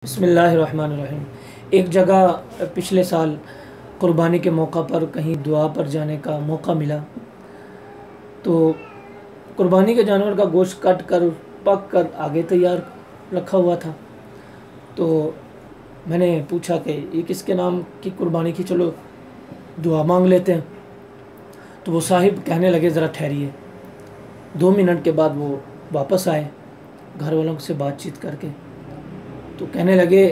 बिस्मिल्लाहिर्रहमानिर्रहीम। एक जगह पिछले साल क़ुरबानी के मौका पर कहीं दुआ पर जाने का मौका मिला, तो क़ुरबानी के जानवर का गोश्त काट कर पक कर आगे तैयार रखा हुआ था। तो मैंने पूछा कि ये किसके नाम की क़ुरबानी की, चलो दुआ मांग लेते हैं। तो वो साहिब कहने लगे ज़रा ठहरिए। 2 मिनट के बाद वो वापस आए घर वालों से बातचीत करके। तो कहने लगे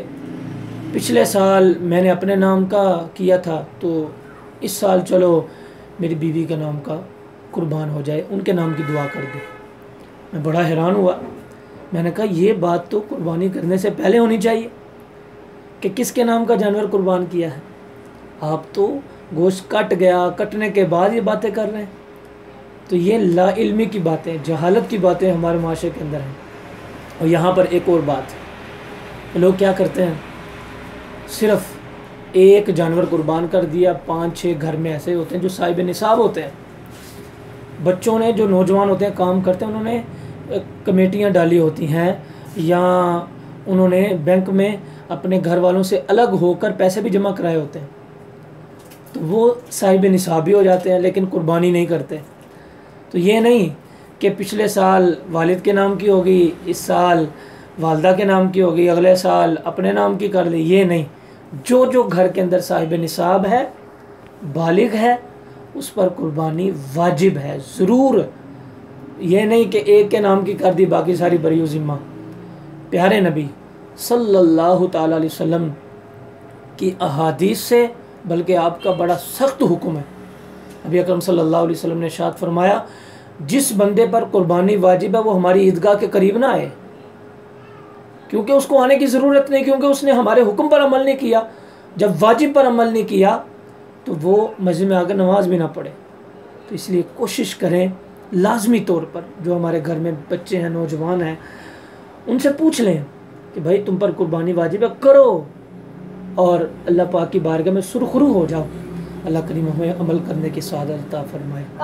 पिछले साल मैंने अपने नाम का किया था, तो इस साल चलो मेरी बीवी के नाम का कुर्बान हो जाए, उनके नाम की दुआ कर दो। मैं बड़ा हैरान हुआ। मैंने कहा ये बात तो कुर्बानी करने से पहले होनी चाहिए कि किसके नाम का जानवर कुर्बान किया है। आप तो गोश्त कट गया, कटने के बाद ये बातें कर रहे हैं। तो ये लाइल्मी की बातें, जहालत की बातें हमारे माशरे के अंदर हैं। और यहाँ पर एक और बात, लोग क्या करते हैं, सिर्फ एक जानवर कुर्बान कर दिया। 5-6 घर में ऐसे होते हैं जो साहिब निसाब होते हैं। बच्चों ने, जो नौजवान होते हैं, काम करते हैं, उन्होंने कमेटियां डाली होती हैं या उन्होंने बैंक में अपने घर वालों से अलग होकर पैसे भी जमा कराए होते हैं, तो वो साहिब निसाब भी हो जाते हैं, लेकिन कुर्बानी नहीं करते। तो ये नहीं कि पिछले साल वालिद के नाम की होगी, इस साल वालदा के नाम की होगी, अगले साल अपने नाम की कर ली, ये नहीं। जो जो घर के अंदर साहिब निसाब है, बालिग है, उस पर कुर्बानी वाजिब है ज़रूर। ये नहीं कि एक के नाम की कर दी, बाकी सारी बरी ज़िम्मा। प्यारे नबी सल्लल्लाहु ताला अलैहि वसल्लम की अहादीस से, बल्कि आपका बड़ा सख्त हुक्म है। नबी अकरम सल्लल्लाहु अलैहि वसल्लम ने इरशाद फरमाया, जिस बंदे पर कुर्बानी वाजिब है वो हमारी ईदगाह के करीब ना आए, क्योंकि उसको आने की ज़रूरत नहीं, क्योंकि उसने हमारे हुक्म पर अमल नहीं किया। जब वाजिब पर अमल नहीं किया तो वो मस्जिद में आकर नमाज भी ना पढ़े। तो इसलिए कोशिश करें लाजमी तौर पर, जो हमारे घर में बच्चे हैं, नौजवान हैं, उनसे पूछ लें कि भाई तुम पर कुर्बानी वाजिब है, करो, और अल्लाह पाक की बारगाह में सुरखरू हो जाओ। अल्लाह करीम हमें अमल करने की सआदत अता फरमाए।